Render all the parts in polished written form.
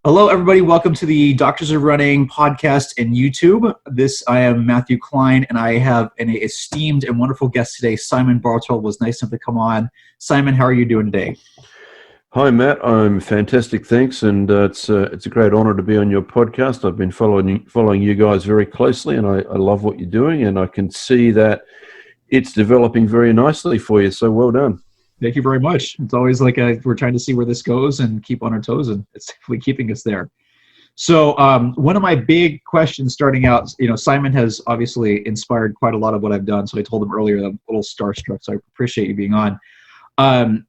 Hello, everybody. Welcome to the Doctors of Running podcast and YouTube. I am Matthew Klein, and I have an esteemed and wonderful guest today. Simon Bartold was nice enough to come on. Simon, how are you doing today? Hi, Matt. I'm fantastic, thanks, and it's a great honour to be on your podcast. I've been following you guys very closely, and I love what you're doing, and I can see that it's developing very nicely for you. So well done. Thank you very much. It's always like we're trying to see where this goes and keep on our toes, and it's definitely keeping us there. So one of my big questions starting out, Simon has obviously inspired quite a lot of what I've done. So I told him earlier that I'm a little starstruck, so I appreciate you being on. To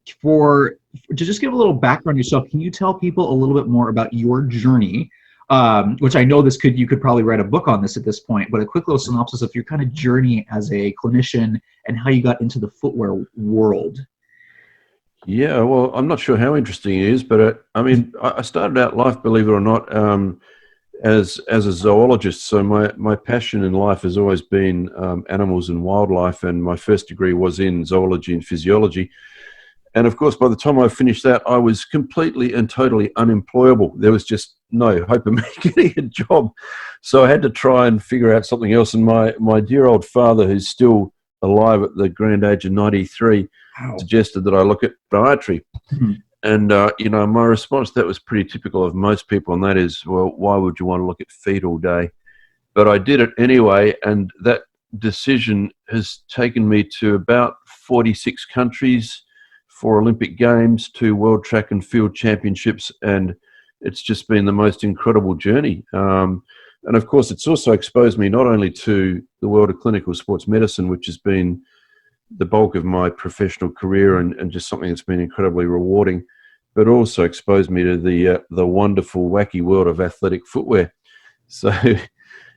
just give a little background on yourself, can you tell people a little bit more about your journey, which I know you could probably write a book on this at this point, but a quick little synopsis of your kind of journey as a clinician and how you got into the footwear world. Yeah, well, I'm not sure how interesting it is, but I started out life, believe it or not, as a zoologist. So my passion in life has always been animals and wildlife, and my first degree was in zoology and physiology. And of course, by the time I finished that, I was completely and totally unemployable. There was just no hope of me getting a job. So I had to try and figure out something else. And my dear old father, who's still alive at the grand age of 93, Wow. suggested that I look at podiatry. Mm-hmm. And, my response to that was pretty typical of most people, and that is, well, why would you want to look at feet all day? But I did it anyway, and that decision has taken me to about 46 countries, 4 Olympic Games, 2 World Track and Field Championships, and it's just been the most incredible journey. And of course, it's also exposed me not only to the world of clinical sports medicine, which has been the bulk of my professional career and just something that's been incredibly rewarding, but also exposed me to the wonderful, wacky world of athletic footwear. So,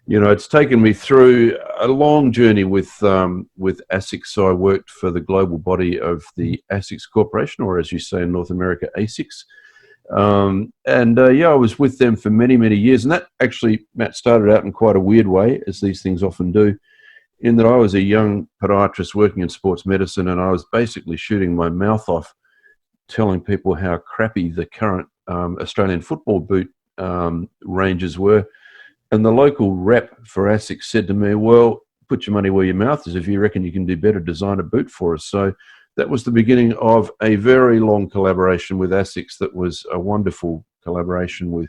it's taken me through a long journey with Asics. So I worked for the global body of the Asics Corporation, or as you say in North America, Asics. I was with them for many, many years. And that actually, Matt, started out in quite a weird way, as these things often do, in that I was a young podiatrist working in sports medicine, and I was basically shooting my mouth off, telling people how crappy the current Australian football boot ranges were. And the local rep for Asics said to me, well, put your money where your mouth is. If you reckon you can do better, design a boot for us. So that was the beginning of a very long collaboration with Asics. That was a wonderful collaboration with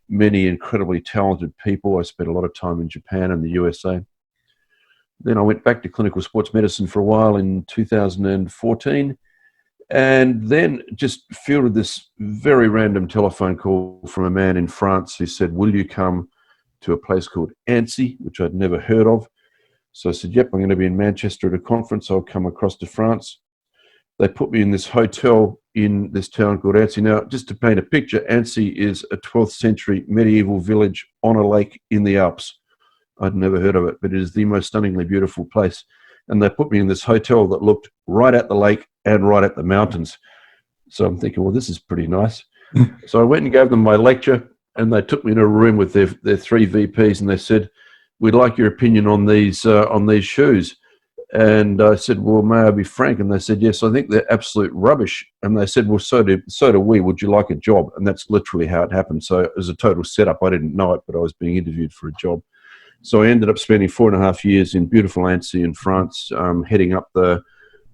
many incredibly talented people. I spent a lot of time in Japan and the USA. Then I went back to clinical sports medicine for a while in 2014, and then just fielded this very random telephone call from a man in France who said, will you come to a place called Annecy, which I'd never heard of. So I said, yep, I'm going to be in Manchester at a conference. I'll come across to France. They put me in this hotel in this town called Annecy. Now, just to paint a picture, Annecy is a 12th century medieval village on a lake in the Alps. I'd never heard of it, but it is the most stunningly beautiful place. And they put me in this hotel that looked right at the lake and right at the mountains. So I'm thinking, well, this is pretty nice. So I went and gave them my lecture, and they took me in a room with their 3 VPs, and they said, we'd like your opinion on these shoes. And I said, well, may I be frank? And they said, yes, I think they're absolute rubbish. And they said, well, so do we. Would you like a job? And that's literally how it happened. So it was a total setup. I didn't know it, but I was being interviewed for a job. So I ended up spending 4.5 years in beautiful Annecy in France, heading up the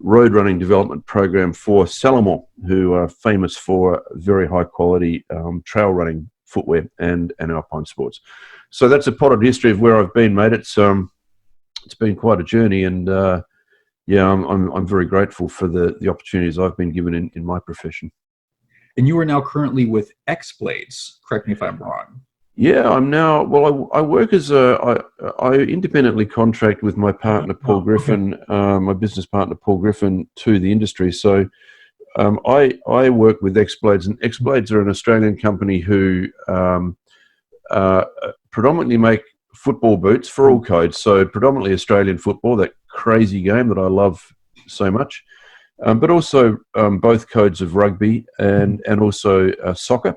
road running development program for Salomon, who are famous for very high quality trail running footwear and alpine sports. So that's a potted history of where I've been, mate. It's been quite a journey, and I'm very grateful for the opportunities I've been given in my profession. And you are now currently with X Blades. Correct me if I'm wrong. Yeah, I'm now. Well, I work as I independently contract with my partner Paul Griffin, my business partner Paul Griffin, to the industry. So I work with X Blades, and X Blades are an Australian company who predominantly make football boots for all codes. So predominantly Australian football, that crazy game that I love so much, but also both codes of rugby and also soccer.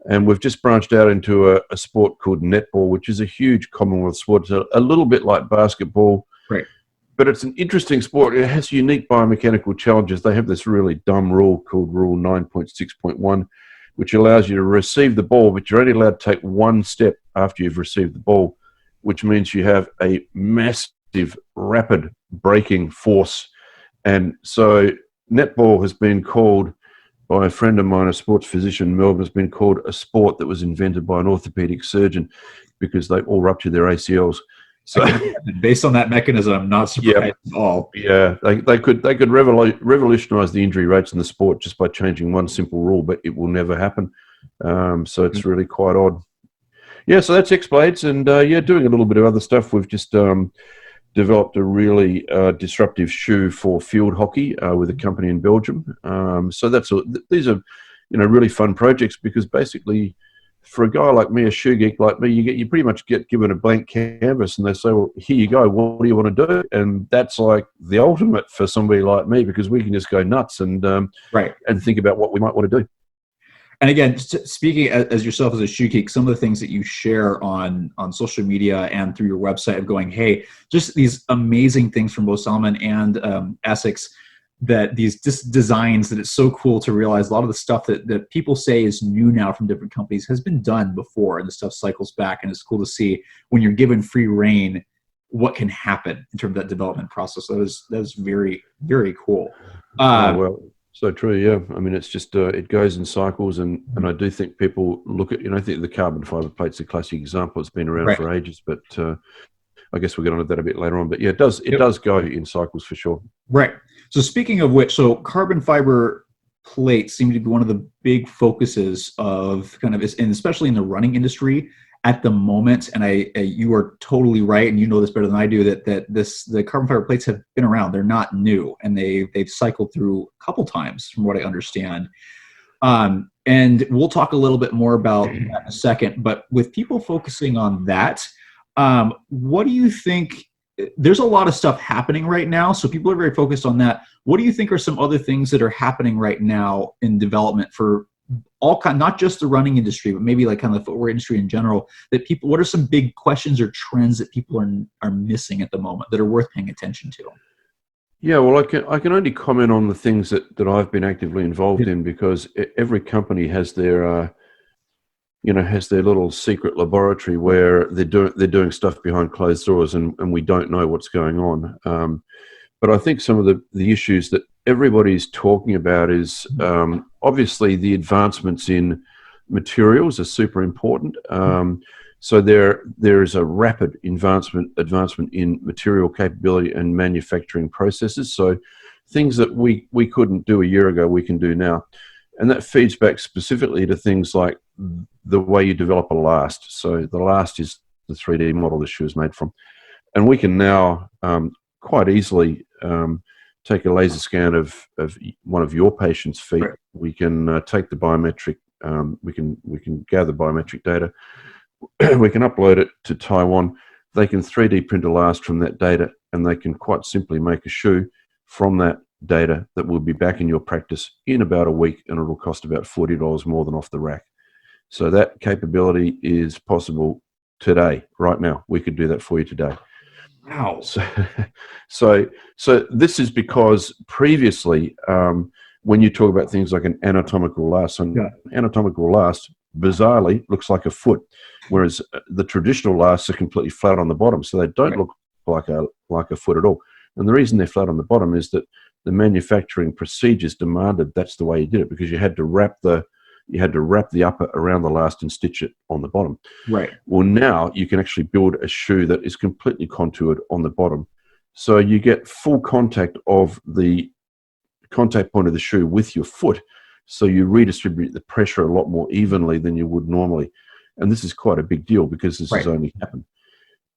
And we've just branched out into a sport called netball, which is a huge Commonwealth sport. It's a little bit like basketball, right? But it's an interesting sport. It has unique biomechanical challenges. They have this really dumb rule called Rule 9.6.1, which allows you to receive the ball, but you're only allowed to take one step after you've received the ball, which means you have a massive, rapid braking force. And so netball has been called, by a friend of mine, a sports physician in Melbourne, has been called a sport that was invented by an orthopedic surgeon because they all rupture their ACLs. So, based on that mechanism, I'm not surprised at all. Yeah, they could revolutionize the injury rates in the sport just by changing one simple rule, but it will never happen. So it's really quite odd. Yeah, so that's X-Blades, and doing a little bit of other stuff. We've just developed a really disruptive shoe for field hockey with a company in Belgium. So these are, really fun projects, because basically, for a guy like me, a shoe geek like me, you pretty much get given a blank canvas, and they say, "Well, here you go. What do you want to do?" And that's like the ultimate for somebody like me, because we can just go nuts and and think about what we might want to do. And again, speaking as yourself as a shoe geek, some of the things that you share on social media and through your website of going, hey, just these amazing things from both Salomon and Asics, that these designs, that it's so cool to realize a lot of the stuff that people say is new now from different companies has been done before, and the stuff cycles back, and it's cool to see when you're given free reign what can happen in terms of that development process. That was very, very cool. So true, yeah. I mean, it's just it goes in cycles, and I do think people look at, I think the carbon fiber plate's a classic example. It's been around for ages, but I guess we'll get onto that a bit later on. But yeah, it does go in cycles for sure. Right. So speaking of which, so carbon fiber plates seem to be one of the big focuses of kind of, and especially in the running industry at the moment. And you are totally right, and you know this better than I do, that the carbon fiber plates have been around. They're not new, and they've cycled through a couple times, from what I understand. And we'll talk a little bit more about that in a second. But with people focusing on that, what do you think? There's a lot of stuff happening right now, so people are very focused on that. What do you think are some other things that are happening right now in development for all kind, not just the running industry, but maybe like kind of the footwear industry in general, that people, what are some big questions or trends that people are missing at the moment that are worth paying attention to? Yeah, well, I can only comment on the things that I've been actively involved in, because every company has their has their little secret laboratory where they're doing stuff behind closed doors, and we don't know what's going on. But I think some of the issues that everybody's talking about is obviously the advancements in materials are super important. So there is a rapid advancement in material capability and manufacturing processes. So things that we couldn't do a year ago, we can do now. And that feeds back specifically to things like the way you develop a last. So the last is the 3D model the shoe is made from. And we can now quite easily take a laser scan of one of your patient's feet. Right. We can take the biometric, we can gather biometric data. We can upload it to Taiwan. They can 3D print a last from that data, and they can quite simply make a shoe from that data that will be back in your practice in about a week, and it'll cost about $40 more than off the rack. So that capability is possible today, right now. We could do that for you today. Wow. So this is because previously, when you talk about things like an anatomical last, anatomical last bizarrely looks like a foot, whereas the traditional lasts are completely flat on the bottom, so they don't look like a foot at all. And the reason they're flat on the bottom is that the manufacturing procedures demanded that's the way you did it, because you had to wrap the upper around the last and stitch it on the bottom. Right. Well, now you can actually build a shoe that is completely contoured on the bottom, so you get full contact of the contact point of the shoe with your foot. So you redistribute the pressure a lot more evenly than you would normally. And this is quite a big deal, because this has only happened.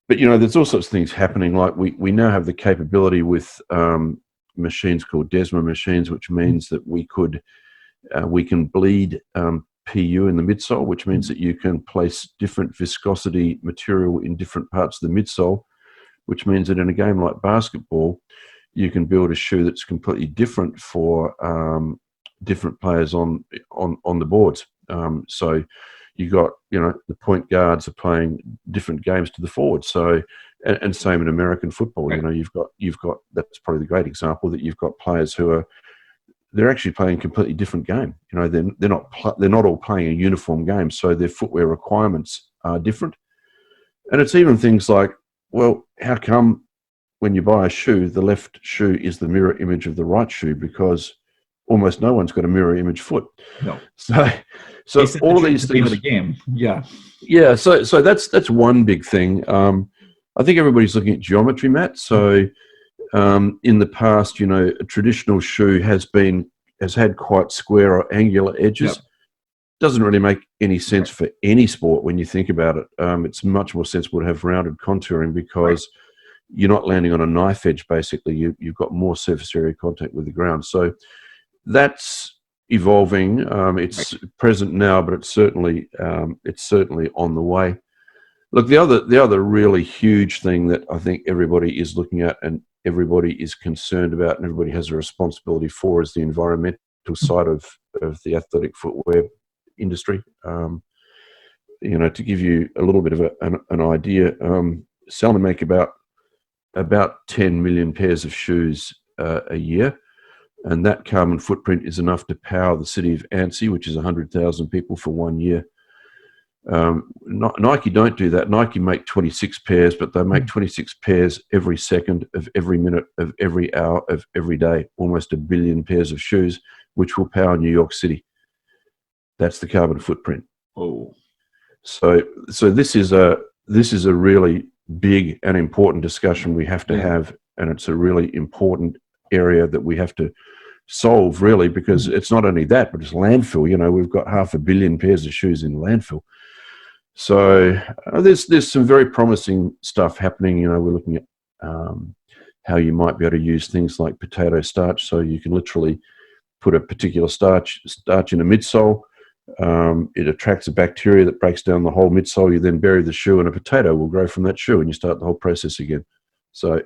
But, there's all sorts of things happening. Like we now have the capability with machines called Desma machines, which means that we can bleed PU in the midsole, which means that you can place different viscosity material in different parts of the midsole, which means that in a game like basketball, you can build a shoe that's completely different for different players on the boards. So you got, the point guards are playing different games to the forwards. So, and same in American football. You've got that's probably the great example, that you've got players who are they're actually playing a completely different game. You know, they're not all playing a uniform game, so their footwear requirements are different. And it's even things like, well, how come when you buy a shoe, the left shoe is the mirror image of the right shoe? Because almost no one's got a mirror image foot. No. So all these things. The game. Yeah. Yeah. So that's one big thing. I think everybody's looking at geometry, Matt. So in the past, you know, a traditional shoe has had quite square or angular edges. Yep. Doesn't really make any sense for any sport when you think about it. It's much more sensible to have rounded contouring because you're not landing on a knife edge. Basically, you've got more surface area contact with the ground. So that's evolving. It's present now, but it's certainly on the way. Look, the other really huge thing that I think everybody is looking at and everybody is concerned about and everybody has a responsibility for is the environmental side of the athletic footwear industry. You know, to give you a little bit of an idea, Salomon make about 10 million pairs of shoes a year, and that carbon footprint is enough to power the city of Annecy, which is 100,000 people for 1 year. Nike don't do that. Nike make 26 pairs, but they make 26 pairs every second of every minute of every hour of every day, almost 1 billion pairs of shoes, which will power New York City. That's the carbon footprint. Oh, so this is a really big and important discussion we have to have, and it's a really important area that we have to solve, really, because it's not only that, but it's landfill. You know, we've got 500 million pairs of shoes in landfill. So there's some very promising stuff happening. You know, we're looking at how you might be able to use things like potato starch, so you can literally put a particular starch in a midsole. It attracts a bacteria that breaks down the whole midsole. You then bury the shoe, and a potato will grow from that shoe, and you start the whole process again. So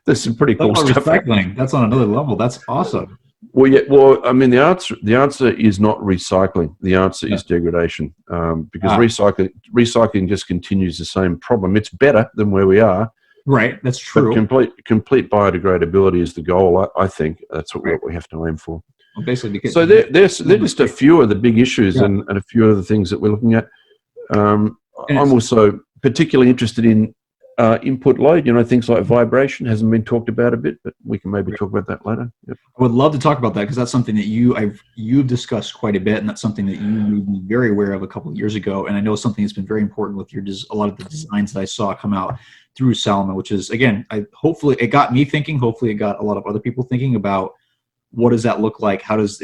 there's some pretty cool stuff. Recycling. That's on another level. That's awesome. Well, yeah. Well, I mean, the answer is not recycling. The answer is degradation, because recycling just continues the same problem. It's better than where we are. Right. That's true. But complete biodegradability is the goal. I think that's what we have to aim for. Well, basically, because they're just a few of the big issues and a few of the things that we're looking at. I'm also particularly interested in input load. You know, things like vibration hasn't been talked about a bit, but we can maybe talk about that later. Yep. I would love to talk about that because that's something that you've discussed quite a bit, and that's something that you made me very aware of a couple of years ago. And I know something that's been very important with a lot of the designs that I saw come out through Salomon, which is, again, hopefully it got me thinking. Hopefully it got a lot of other people thinking about what does that look like? There's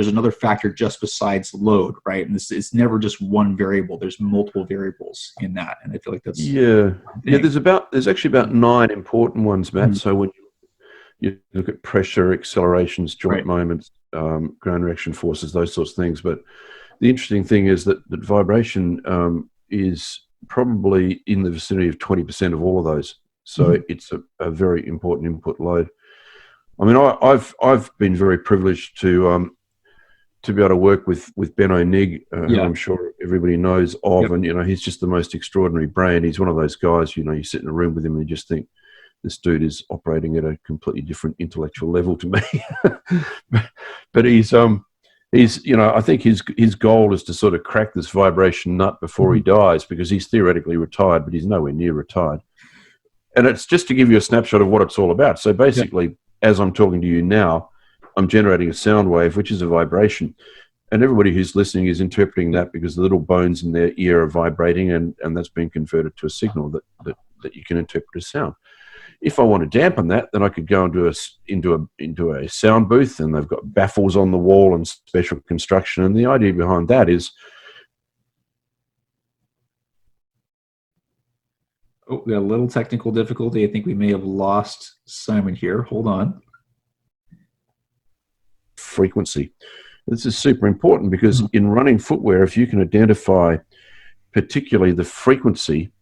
another factor just besides load, right? And it's never just one variable. There's multiple variables in that, and I feel like that's There's actually about 9 important ones, Matt. So when you look at pressure, accelerations, joint moments, ground reaction forces, those sorts of things. But the interesting thing is that vibration is probably in the vicinity of 20% of all of those. So it's a very important input load. I mean, I've been very privileged to be able to work with Benno Nig, who I'm sure everybody knows of, and you know, he's just the most extraordinary brain. He's one of those guys, you know, you sit in a room with him and you just think this dude is operating at a completely different intellectual level to me. But he's you know, I think his goal is to sort of crack this vibration nut before he dies, because he's theoretically retired, but he's nowhere near retired. And it's just to give you a snapshot of what it's all about. So basically, as I'm talking to you now, I'm generating a sound wave, which is a vibration. And everybody who's listening is interpreting that because the little bones in their ear are vibrating, and that's being converted to a signal that you can interpret as sound. If I want to dampen that, then I could go into a sound booth, and they've got baffles on the wall and special construction. And the idea behind that is... Oh, we got a little technical difficulty. I think we may have lost Simon here. Hold on. Frequency. This is super important because in running footwear, if you can identify particularly the frequency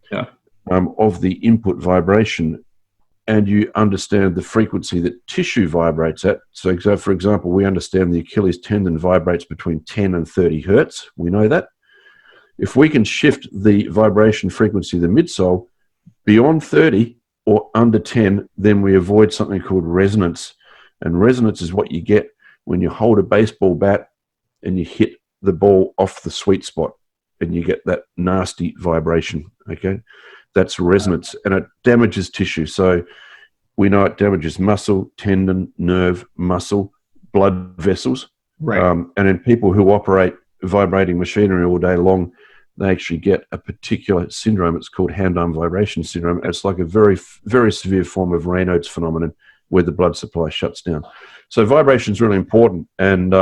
of the input vibration, and you understand the frequency that tissue vibrates at. So for example, we understand the Achilles tendon vibrates between 10 and 30 hertz. We know that. If we can shift the vibration frequency of the midsole beyond 30 or under 10, then we avoid something called resonance. And resonance is what you get when you hold a baseball bat and you hit the ball off the sweet spot and you get that nasty vibration, okay? That's resonance, and it damages tissue. So we know it damages muscle, tendon, nerve, muscle, blood vessels. Right. And in people who operate vibrating machinery all day long, they actually get a particular syndrome. It's called hand-arm vibration syndrome. It's like a very, very severe form of Raynaud's phenomenon where the blood supply shuts down. So vibration is really important. And,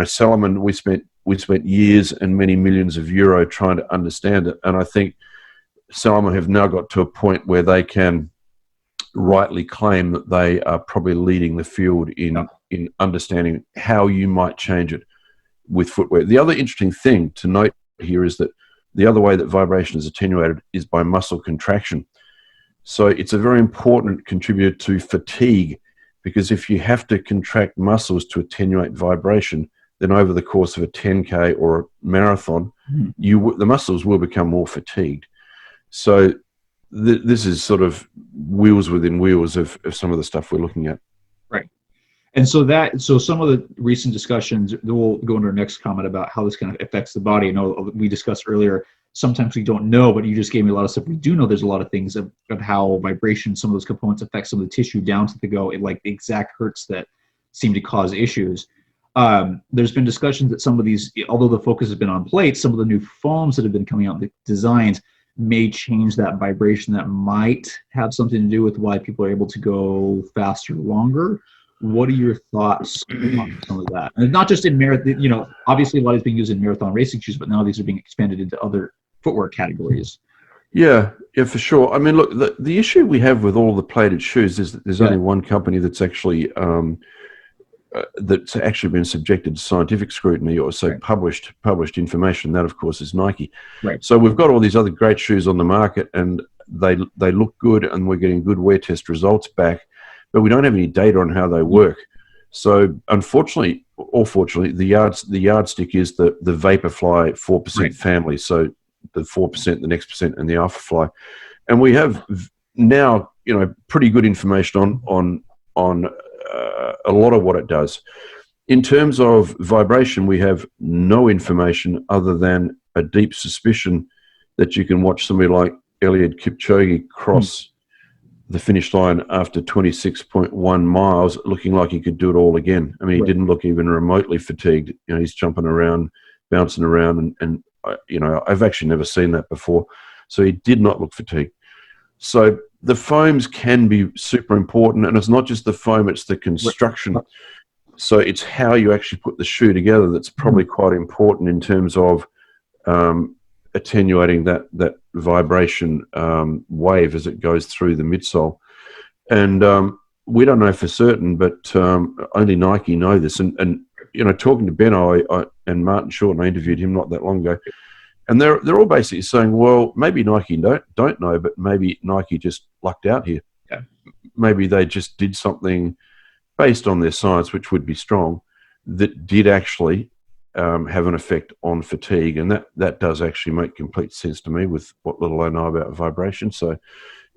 Salomon, we spent years and many millions of euro trying to understand it. And I think Salomon have now got to a point where they can rightly claim that they are probably leading the field in understanding how you might change it with footwear. The other interesting thing to note here is that the other way that vibration is attenuated is by muscle contraction. So it's a very important contributor to fatigue, because if you have to contract muscles to attenuate vibration, then over the course of a 10K or a marathon, the muscles will become more fatigued. So this is sort of wheels within wheels of some of the stuff we're looking at. Right. And so some of the recent discussions, we'll go into our next comment about how this kind of affects the body. I know we discussed earlier, sometimes we don't know, but you just gave me a lot of stuff. We do know there's a lot of things of how vibration, some of those components affect some of the tissue down to the exact hertz that seem to cause issues. There's been discussions that some of these, although the focus has been on plates, some of the new foams that have been coming out, the designs may change that vibration. That might have something to do with why people are able to go faster, longer. What are your thoughts on some of that? And not just in marathon, obviously a lot is being used in marathon racing shoes, but now these are being expanded into other footwear categories. Yeah, for sure. I mean, look, the issue we have with all the plated shoes is that there's only one company that's actually been subjected to scientific scrutiny, or published information. That, of course, is Nike. Right. So we've got all these other great shoes on the market, and they look good, and we're getting good wear test results back, but we don't have any data on how they work. So unfortunately, or fortunately, the yardstick is the Vaporfly 4% family. So the 4%, the next percent, and the Alphafly, and we have now pretty good information on a lot of what it does. In terms of vibration, we have no information other than a deep suspicion that you can watch somebody like Eliud Kipchoge cross the finish line after 26.1 miles looking like he could do it all again. I mean, he didn't look even remotely fatigued. He's jumping around, bouncing around, and I've actually never seen that before. So he did not look fatigued. So the foams can be super important, and it's not just the foam, it's the construction. So it's how you actually put the shoe together that's probably quite important in terms of attenuating that vibration wave as it goes through the midsole. And we don't know for certain, but only Nike know this. And talking to Benno and Martin Short, and I interviewed him not that long ago, and they're all basically saying, well, maybe Nike don't know, but maybe Nike just lucked out here. Yeah. Maybe they just did something based on their science, which would be strong, that did actually have an effect on fatigue. And that does actually make complete sense to me with what little I know about vibration. So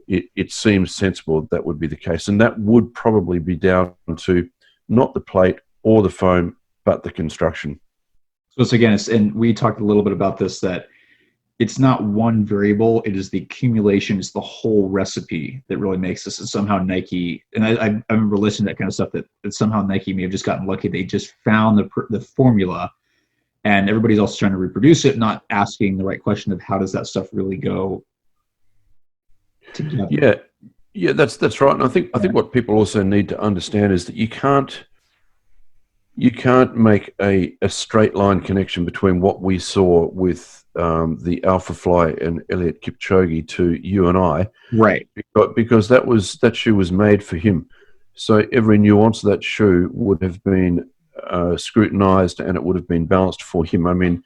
it seems sensible that would be the case. And that would probably be down to not the plate or the foam, but the construction. So it's again, and we talked a little bit about this, that it's not one variable, it is the accumulation, it's the whole recipe that really makes this. And somehow Nike, and I remember listening to that kind of stuff, that somehow Nike may have just gotten lucky. They just found the formula, and everybody's also trying to reproduce it, not asking the right question of how does that stuff really go together. Yeah, that's right. And I think what people also need to understand is that you can't make a straight line connection between what we saw with the Alphafly and Eliud Kipchoge to you and I, right? Because that shoe was made for him. So every nuance of that shoe would have been scrutinized, and it would have been balanced for him. I mean,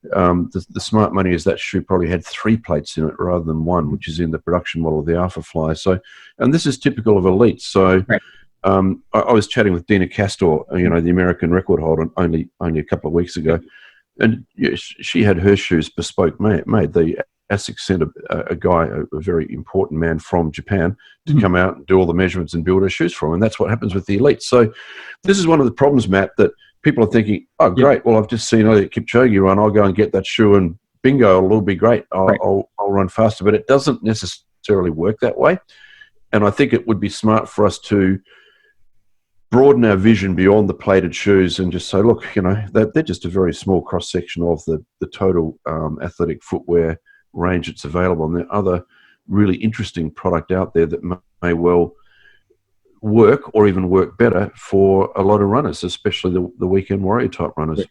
the smart money is that shoe probably had 3 plates in it rather than 1, which is in the production model of the Alphafly. So, and this is typical of elite. So. Right. I was chatting with Dina Castor, the American record holder, only a couple of weeks ago, and she had her shoes bespoke made. The Asics sent a guy, a very important man from Japan, to come out and do all the measurements and build our shoes for him. And that's what happens with the elites. So this is one of the problems, Matt, that people are thinking, oh, great, well, I've just seen Kipchoge run. I'll go and get that shoe and bingo, it'll all be great. I'll run faster. But it doesn't necessarily work that way. And I think it would be smart for us to broaden our vision beyond the plated shoes and just say, look, they're just a very small cross-section of the total athletic footwear range that's available. And there are other really interesting product out there that may well work or even work better for a lot of runners, especially the weekend warrior type runners.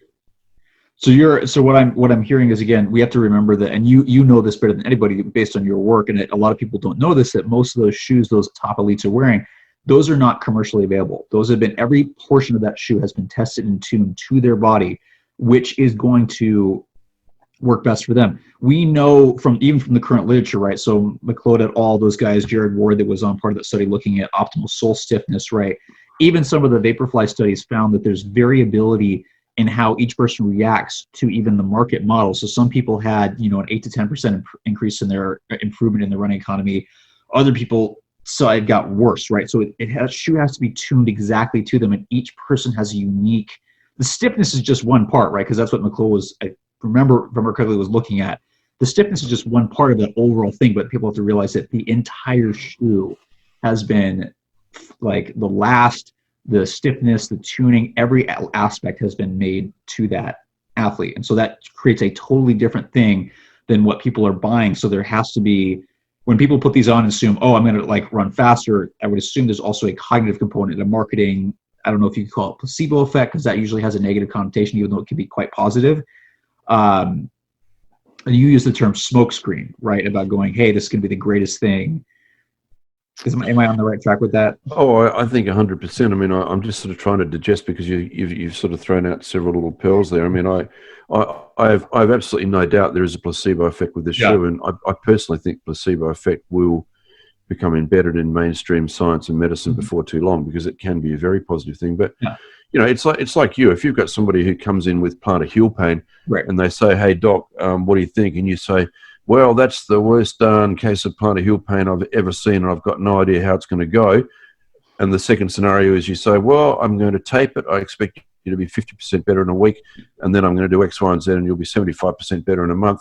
So what I'm hearing is, again, we have to remember that, and you know this better than anybody based on your work, and a lot of people don't know this, that most of those shoes those top elites are wearing, those are not commercially available. Those have been, every portion of that shoe has been tested and tuned to their body, which is going to work best for them. We know even from the current literature, right? So McLeod et al., those guys, Jared Ward that was on part of that study looking at optimal sole stiffness, right? Even some of the Vaporfly studies found that there's variability in how each person reacts to even the market model. So some people had, an 8 to 10% increase in their improvement in the running economy. Other people saw it got worse, right? So shoe has to be tuned exactly to them, and each person has a unique. The stiffness is just one part, right? Because that's what McLeod was, I remember correctly, was looking at. The stiffness is just one part of that overall thing, but people have to realize that the entire shoe has been like the stiffness, the tuning, every aspect has been made to that athlete. And so that creates a totally different thing than what people are buying. So there has to be, when people put these on and assume, oh, I'm going to run faster, I would assume there's also a cognitive component of marketing. I don't know if you could call it placebo effect, because that usually has a negative connotation, even though it can be quite positive. And you use the term smokescreen, right? About going, hey, this is going to be the greatest thing. Am I on the right track with that? Oh, I think 100%. I mean, I'm just sort of trying to digest, because you've sort of thrown out several little pearls there. I mean, I've absolutely no doubt there is a placebo effect with this shoe, and I personally think placebo effect will become embedded in mainstream science and medicine before too long, because it can be a very positive thing. But it's like you. If you've got somebody who comes in with plantar heel pain, and they say, "Hey, doc, what do you think?" and you say, well, that's the worst darn case of plantar heel pain I've ever seen, and I've got no idea how it's going to go. And the second scenario is you say, well, I'm going to tape it. I expect you to be 50% better in a week, and then I'm going to do X, Y, and Z, and you'll be 75% better in a month.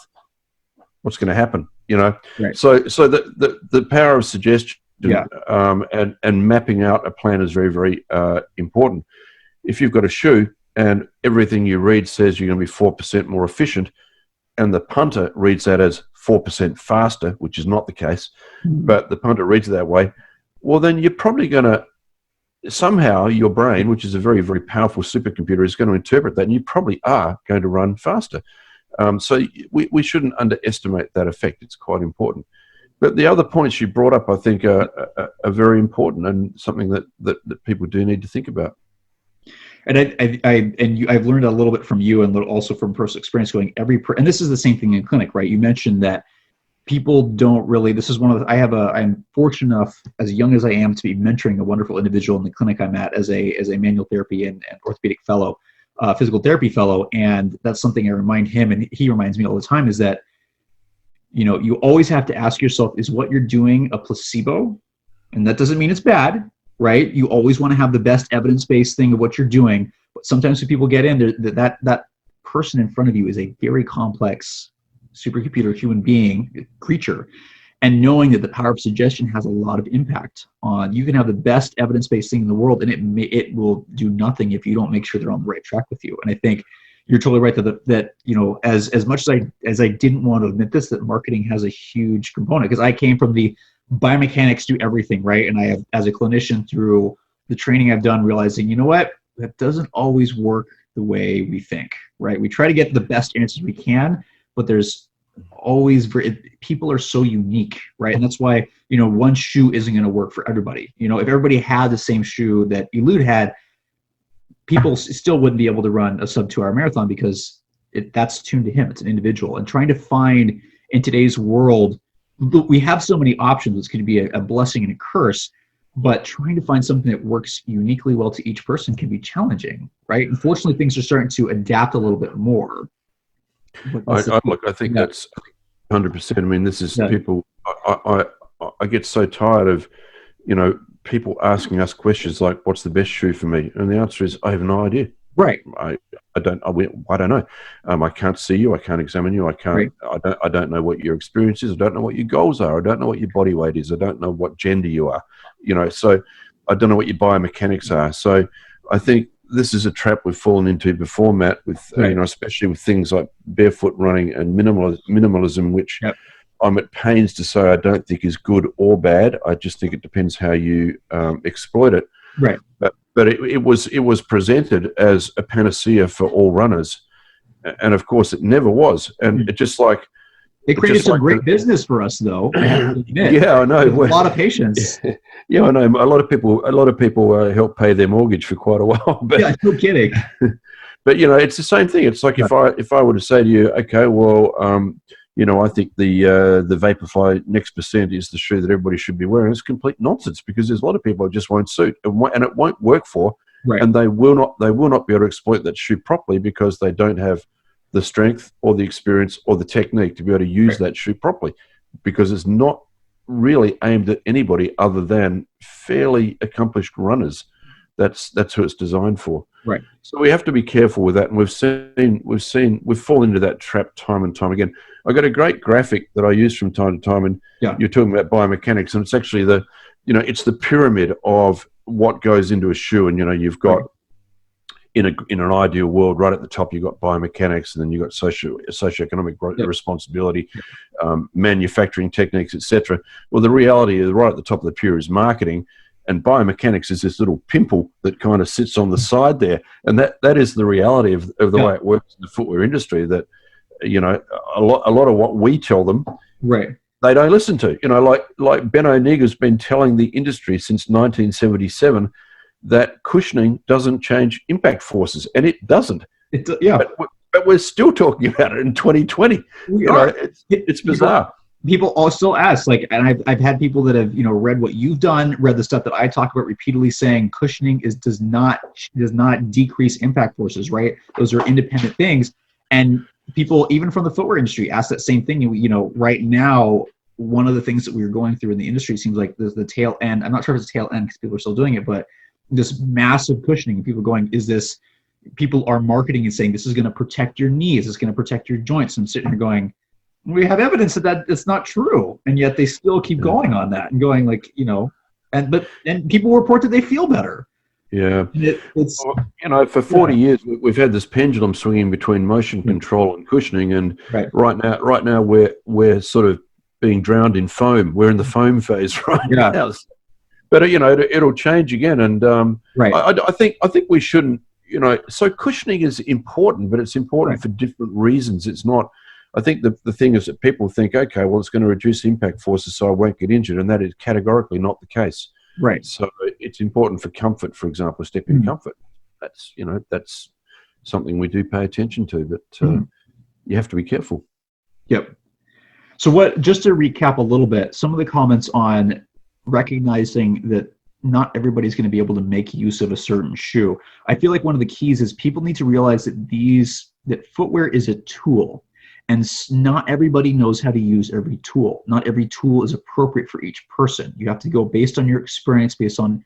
What's going to happen? Right. So the power of suggestion and mapping out a plan is very, very important. If you've got a shoe and everything you read says you're going to be 4% more efficient, and the punter reads that as 4% faster, which is not the case, but the punter reads it that way, well, then you're probably going to, somehow your brain, which is a very, very powerful supercomputer, is going to interpret that, and you probably are going to run faster. So we shouldn't underestimate that effect. It's quite important. But the other points you brought up, I think, are very important, and something that people do need to think about. And I've learned a little bit from you, and also from personal experience going and this is the same thing in clinic, right? You mentioned that people don't really, this is one of the, I'm fortunate enough, as young as I am, to be mentoring a wonderful individual in the clinic I'm at as a manual therapy and orthopedic fellow, physical therapy fellow. And that's something I remind him, and he reminds me all the time, is that, you always have to ask yourself, is what you're doing a placebo? And that doesn't mean it's bad, right? You always want to have the best evidence-based thing of what you're doing. But sometimes when people get in there, that person in front of you is a very complex supercomputer human being, creature. And knowing that the power of suggestion has a lot of impact on, you can have the best evidence-based thing in the world, and it will do nothing if you don't make sure they're on the right track with you. And I think you're totally right that as much as I didn't want to admit this, that marketing has a huge component, because I came from the biomechanics do everything, right? And I have, as a clinician, through the training I've done, realizing, that doesn't always work the way we think, right? We try to get the best answers we can, but there's always, people are so unique, right? And that's why, one shoe isn't going to work for everybody. If everybody had the same shoe that Elude had, people still wouldn't be able to run a sub 2-hour marathon, because that's tuned to him. It's an individual. And trying to find, in today's world, we have so many options. It's going to be a blessing and a curse, but trying to find something that works uniquely well to each person can be challenging, right? Unfortunately, things are starting to adapt a little bit more. I think 100%. I mean, this is Yeah. people. I get so tired of, people asking us questions like, "What's the best shoe for me?" And the answer is, I have no idea. Right. I don't know. I can't see you. I can't examine you. Right. I don't know what your experience is. I don't know what your goals are. I don't know what your body weight is. I don't know what gender you are. So I don't know what your biomechanics are. So I think this is a trap we've fallen into before, Matt, with, Right. especially with things like barefoot running and minimalism, which Yep. I'm at pains to say I don't think is good or bad. I just think it depends how you exploit it. Right. But it was presented as a panacea for all runners, and of course it never was. And it created just some like great business for us, though. I have to admit. yeah, I know. With a lot of patience. Yeah, I know. A lot of people help pay their mortgage for quite a while. But Yeah, no kidding. but it's the same thing. It's like Yeah. if I were to say to you, okay, well, I think the Vaporfly Next Percent is the shoe that everybody should be wearing. It's complete nonsense, because there's a lot of people it just won't suit, and it won't work for, Right. and they will not be able to exploit that shoe properly, because they don't have the strength or the experience or the technique to be able to use that shoe properly, because it's not really aimed at anybody other than fairly accomplished runners. That's who it's designed for. Right. So we have to be careful with that, and we've fallen into that trap time and time again. I got a great graphic that I use from time to time, and you're talking about biomechanics, and it's actually it's the pyramid of what goes into a shoe, and you've got in an ideal world, right at the top you've got biomechanics, and then you've got socioeconomic responsibility, manufacturing techniques, etc. Well, the reality is right at the top of the pyramid is marketing. And biomechanics is this little pimple that kind of sits on the side there, and that is the reality of the way it works in the footwear industry. That a lot of what we tell them, they don't listen to. Like Ben O'Nega's been telling the industry since 1977 that cushioning doesn't change impact forces, and it doesn't. But we're still talking about it in 2020. It's bizarre. People also ask, and I've had people that have read what you've done, read the stuff that I talk about repeatedly, saying cushioning does not decrease impact forces, right? Those are independent things, and people even from the footwear industry ask that same thing. Right now, one of the things that we're going through in the industry seems like there's the tail end. I'm not sure if it's tail end because people are still doing it, but this massive cushioning, and people going, people are marketing and saying this is going to protect your knees, it's going to protect your joints. I'm sitting here going, we have evidence that it's not true, and yet they still keep going on that and going and people report that they feel better. Yeah, for 40 years we've had this pendulum swinging between motion control and cushioning, and right now we're sort of being drowned in foam. We're in the foam phase now. But it'll change again, and I think we shouldn't. So cushioning is important, but it's important for different reasons. It's not. I think the thing is that people think, okay, well, it's going to reduce impact forces, so I won't get injured, and that is categorically not the case. Right. So it's important for comfort, for example, stepping comfort. That's something we do pay attention to, but you have to be careful. Yep. So just to recap a little bit, some of the comments on recognizing that not everybody's going to be able to make use of a certain shoe. I feel like one of the keys is people need to realize that footwear is a tool. And not everybody knows how to use every tool. Not every tool is appropriate for each person. You have to go based on your experience, based on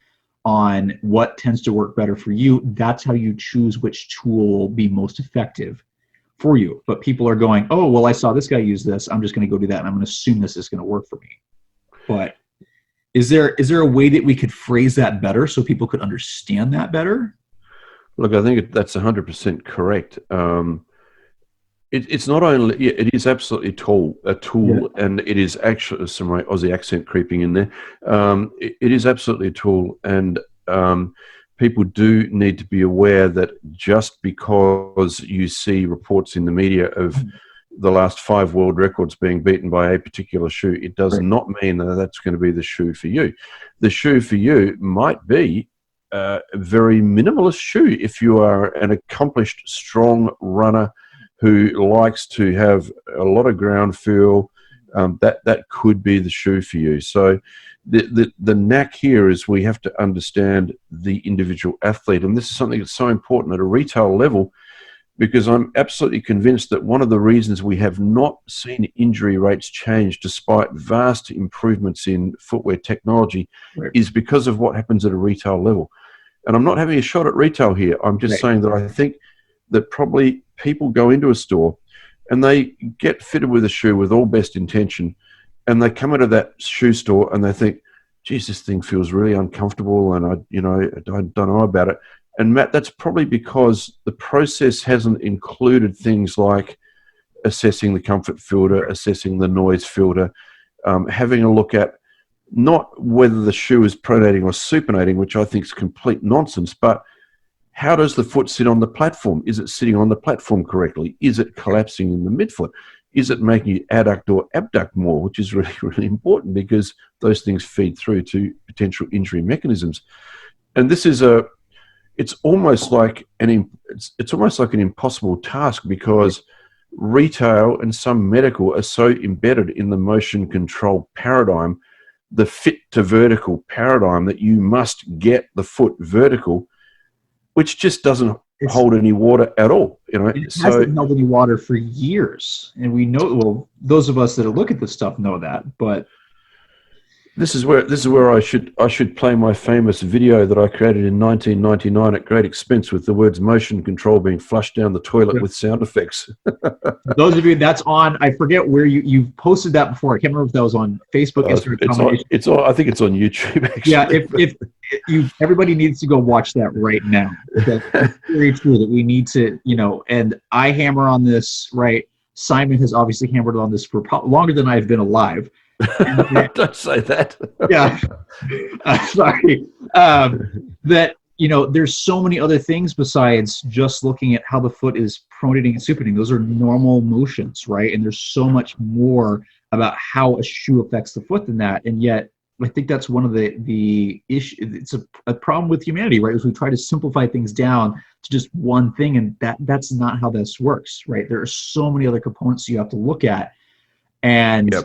what tends to work better for you. That's how you choose which tool will be most effective for you. But people are going, oh, well, I saw this guy use this. I'm just going to go do that, and I'm going to assume this is going to work for me. But is there a way that we could phrase that better so people could understand that better? Look, I think that's 100% correct. It's not only, it is absolutely a tool, and it is actually some Aussie accent creeping in there. It is absolutely a tool, and people do need to be aware that just because you see reports in the media of the last 5 world records being beaten by a particular shoe, it does not mean that that's going to be the shoe for you. The shoe for you might be a very minimalist shoe if you are an accomplished, strong runner who likes to have a lot of ground feel. That could be the shoe for you. So the knack here is we have to understand the individual athlete, and this is something that's so important at a retail level. because I'm absolutely convinced that one of the reasons we have not seen injury rates change despite vast improvements in footwear technology Right. is because of what happens at a retail level. And I'm not having a shot at retail here. I'm just Right. saying that I think that probably people go into a store and they get fitted with a shoe with all best intention, and they come out of that shoe store and they think, geez, this thing feels really uncomfortable, and I don't know about it. And Matt, that's probably because the process hasn't included things like assessing the comfort filter, assessing the noise filter, having a look at not whether the shoe is pronating or supinating, which I think is complete nonsense, but how does the foot sit on the platform? Is it sitting on the platform correctly? Is it collapsing in the midfoot? Is it making you adduct or abduct more, which is really, really important because those things feed through to potential injury mechanisms. And this is it's almost like it's almost like an impossible task because retail and some medical are so embedded in the motion control paradigm, the fit to vertical paradigm, that you must get the foot vertical, which just doesn't hold any water at all. It hasn't held any water for years, and we know. Well, those of us that look at this stuff know that, but this is where I should play my famous video that I created in 1999 at great expense with the words motion control being flushed down the toilet with sound effects. those of you that's on, I forget where you posted that before. I can't remember if that was on Facebook, Instagram. It's on. I think it's on YouTube. Actually. Yeah, if you everybody needs to go watch that right now. It's very true that we need to, and I hammer on this, right? Simon has obviously hammered on this for longer than I've been alive. Don't say that. Yeah, sorry. That there's so many other things besides just looking at how the foot is pronating and supinating. Those are normal motions, right? And there's so much more about how a shoe affects the foot than that. And yet, I think that's one of the issue. It's a problem with humanity, right? Is we try to simplify things down to just one thing, and that's not how this works, right? There are so many other components you have to look at, and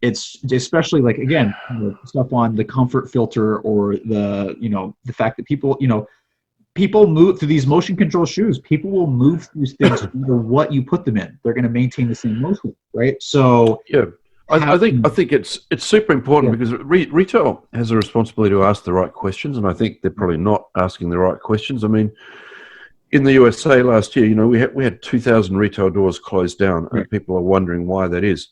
it's especially like, again, stuff on the comfort filter or the fact that people move through these motion control shoes. People will move through things no matter what you put them in. They're going to maintain the same motion, right? So I think it's super important because retail has a responsibility to ask the right questions, and I think they're probably not asking the right questions. I mean, in the USA last year, we had 2,000 retail doors closed down, and people are wondering why that is.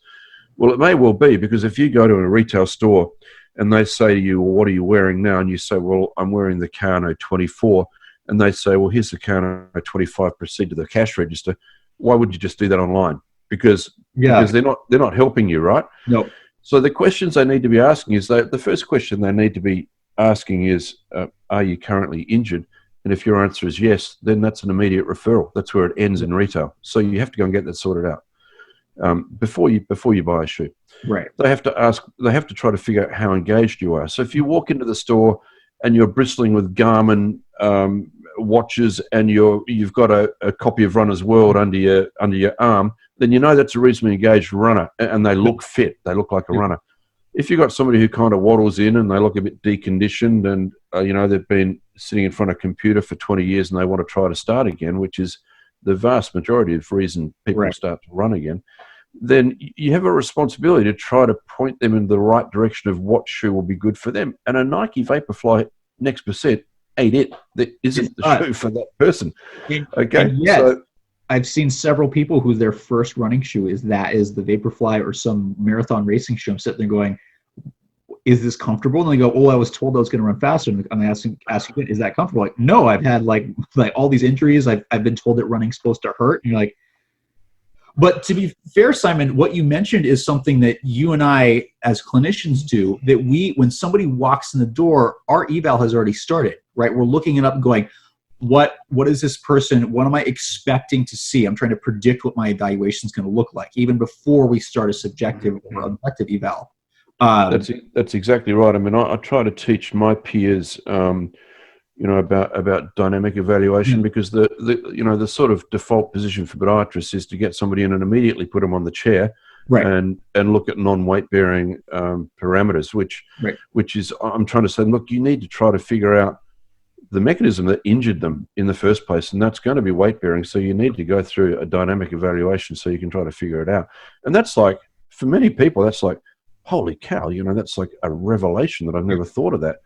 Well, it may well be because if you go to a retail store and they say to you, well, what are you wearing now? And you say, well, I'm wearing the Kano 24. And they say, well, here's the Kano 25, proceed to the cash register. Why would you just do that online? Because they're not helping you, right? No. So the questions they need to be asking is the first question they need to be asking is, are you currently injured? And if your answer is yes, then that's an immediate referral. That's where it ends in retail. So you have to go and get that sorted out before you buy a shoe. Right. They have to try to figure out how engaged you are. So if you walk into the store and you're bristling with Garmin watches and you've got a copy of Runner's World under your arm, then that's a reasonably engaged runner, and they look fit. They look like a runner. If you've got somebody who kind of waddles in and they look a bit deconditioned and they've been sitting in front of a computer for 20 years and they want to try to start again, which is the vast majority of reason people start to run again, then you have a responsibility to try to point them in the right direction of what shoe will be good for them. And a Nike Vaporfly Next Percent ain't it. That isn't the shoe for that person. Okay. So I've seen several people who their first running shoe is the Vaporfly or some marathon racing shoe. I'm sitting there going, is this comfortable? And they go, oh, I was told I was going to run faster. And I'm asking, is that comfortable? Like, no, I've had like all these injuries. I've been told that running's supposed to hurt. And you're like, but to be fair, Simon, what you mentioned is something that you and I as clinicians do, that when somebody walks in the door, our eval has already started, right? We're looking it up and going, what is this person? What am I expecting to see? I'm trying to predict what my evaluation is going to look like, even before we start a subjective or objective eval. That's exactly right. I mean, I try to teach my peers, about dynamic evaluation because the sort of default position for podiatrists is to get somebody in and immediately put them on the chair, and look at non-weight bearing parameters, which is I'm trying to say, look, you need to try to figure out the mechanism that injured them in the first place, and that's going to be weight bearing. So you need to go through a dynamic evaluation so you can try to figure it out. And that's like, for many people, that's like, holy cow, you know, that's like a revelation that I've never thought of that.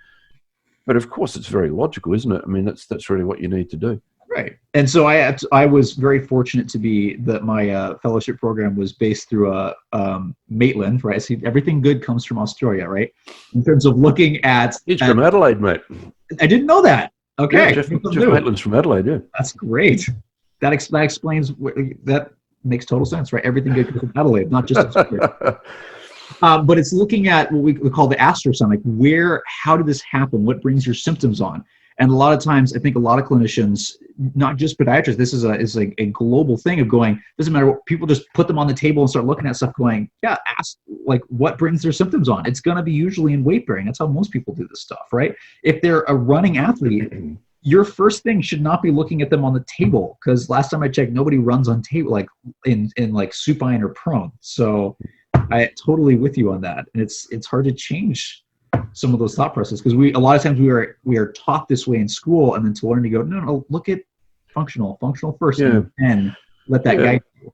But of course, it's very logical, isn't it? I mean, that's really what you need to do. Right. And so I was very fortunate to be that my fellowship program was based through Maitland, right? See, everything good comes from Australia, right? In terms of looking at... He's from Adelaide, mate. I didn't know that. Okay. Yeah, Jeff Maitland's from Adelaide, yeah. That's great. That explains, that makes total sense, right? Everything good comes from Adelaide, not just Australia. But it's looking at what we call the Aspirational, like how did this happen? What brings your symptoms on? And a lot of times, I think a lot of clinicians, not just podiatrists, this is a global thing of going, doesn't matter what, people just put them on the table and start looking at stuff going, yeah, ask like what brings their symptoms on. It's going to be usually in weight bearing. That's how most people do this stuff, right? If they're a running athlete, your first thing should not be looking at them on the table, because last time I checked, nobody runs on table like in like supine or prone. So I totally with you on that. And it's hard to change some of those thought processes, because a lot of times we are taught this way in school, and then to learn to go, no, look at functional first, and let that guide you.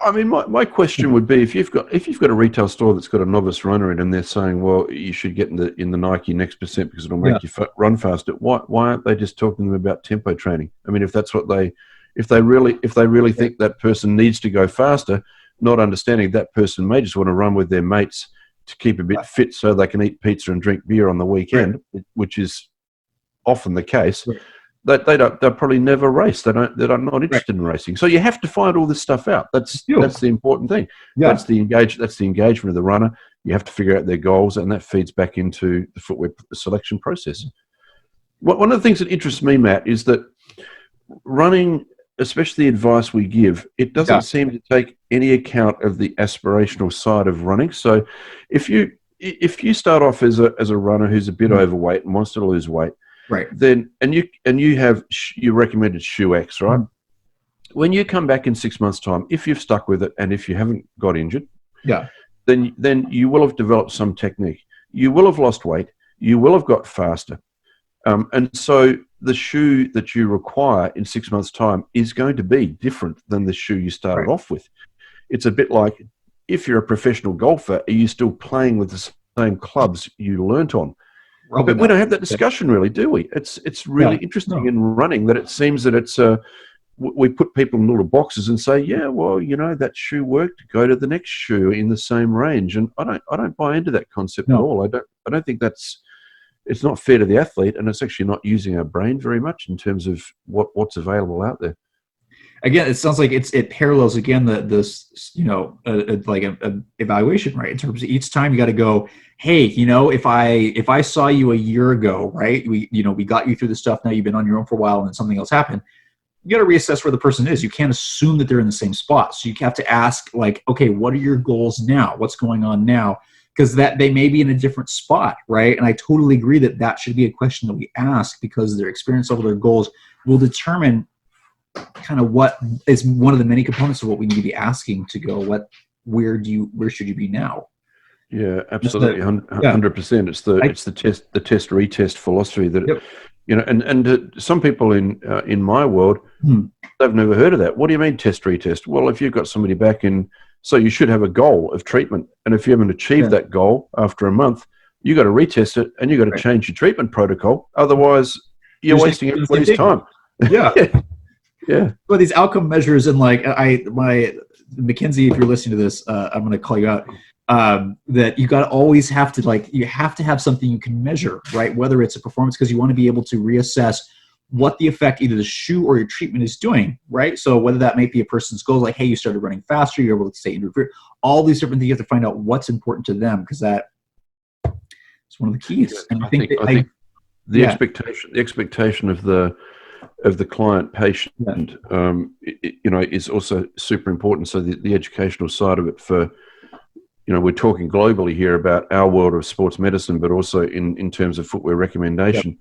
I mean, my question would be, if you've got a retail store that's got a novice runner in, and they're saying, well, you should get in the Nike Next Percent because it'll make you run faster. Why aren't they just talking to them about tempo training? I mean, if that's what if they really think that person needs to go faster, not understanding that person may just want to run with their mates to keep a bit fit so they can eat pizza and drink beer on the weekend, which is often the case. They'll probably never race. They're not interested in racing. So you have to find all this stuff out. That's the important thing. Yeah. That's the engagement of the runner. You have to figure out their goals, and that feeds back into the footwear selection process. One of the things that interests me, Matt, is that running, especially the advice we give, it doesn't seem to take any account of the aspirational side of running. So if you start off as a runner who's a bit overweight and wants to lose weight, right, then and you have your recommended shoe X, right? When you come back in 6 months' time, if you've stuck with it and if you haven't got injured, then you will have developed some technique. You will have lost weight. You will have got faster. And so the shoe that you require in 6 months' time is going to be different than the shoe you started off with. It's a bit like, if you're a professional golfer, are you still playing with the same clubs you learnt on? But we don't have that discussion, really, do we? It's really interesting in running that it seems that we put people in little boxes and say, yeah, well, you know, that shoe worked, go to the next shoe in the same range. And I don't buy into that concept at all. I don't think it's not fair to the athlete, and it's actually not using our brain very much in terms of what's available out there. Again, it sounds like it parallels again this like an evaluation, right? In terms of each time you got to go, hey, you know, if I saw you a year ago, right, we got you through the stuff. Now you've been on your own for a while, and then something else happened. You got to reassess where the person is. You can't assume that they're in the same spot. So you have to ask, like, okay, what are your goals now? What's going on now? Because that they may be in a different spot, right? And I totally agree that should be a question that we ask, because their experience level, their goals will determine kind of what is one of the many components of what we need to be asking to go, where should you be now? Yeah, absolutely, 100%. It's the test retest philosophy that and some people in my world, they've never heard of that. What do you mean test retest? Well, if you've got somebody back in, so you should have a goal of treatment, and if you haven't achieved that goal after a month, you got to retest it, and you got to change your treatment protocol. Otherwise, you're wasting everybody's time. Yeah. Yeah. Well, these outcome measures, and like Mackenzie, if you're listening to this, I'm going to call you out. That you got to always have to have something you can measure, right? Whether it's a performance, because you want to be able to reassess what the effect either the shoe or your treatment is doing, right? So whether that might be a person's goal, like, hey, you started running faster, you're able to stay injury-free, all these different things, you have to find out what's important to them, because that is one of the keys. And I think the expectation of the client patient, is also super important. So the educational side of it for, we're talking globally here about our world of sports medicine, but also in terms of footwear recommendation.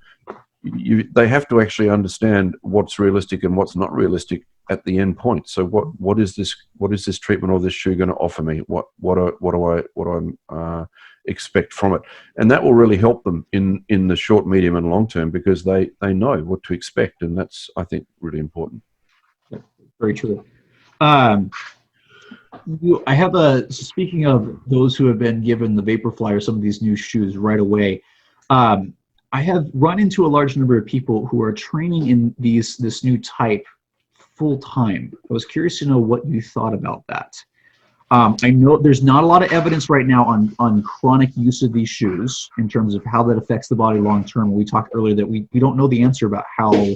They have to actually understand what's realistic and what's not realistic at the end point. So what is this treatment or this shoe going to offer me? What do I expect from it? And that will really help them in the short, medium, and long term, because they know what to expect, and that's, I think, really important. Very true. I have speaking of those who have been given the Vaporfly or some of these new shoes right away, I have run into a large number of people who are training in this new type full time. I was curious to know what you thought about that. I know there's not a lot of evidence right now on chronic use of these shoes in terms of how that affects the body long term. We talked earlier that we don't know the answer about how.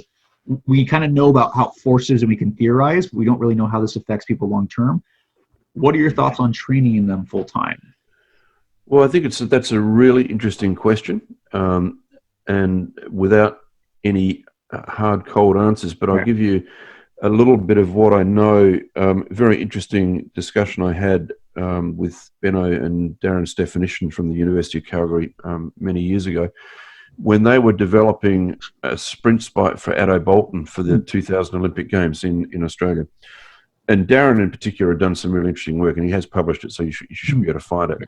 We kind of know about how it forces and we can theorize, but we don't really know how this affects people long term. What are your thoughts on training in them full time? Well, I think that's a really interesting question, and without any hard, cold answers, but I'll give you a little bit of what I know. Very interesting discussion I had with Benno and Darren Stefanishin from the University of Calgary many years ago, when they were developing a sprint spike for Addo Bolton for the 2000 Olympic Games in Australia. And Darren in particular had done some really interesting work, and he has published it, so you should be able to find it.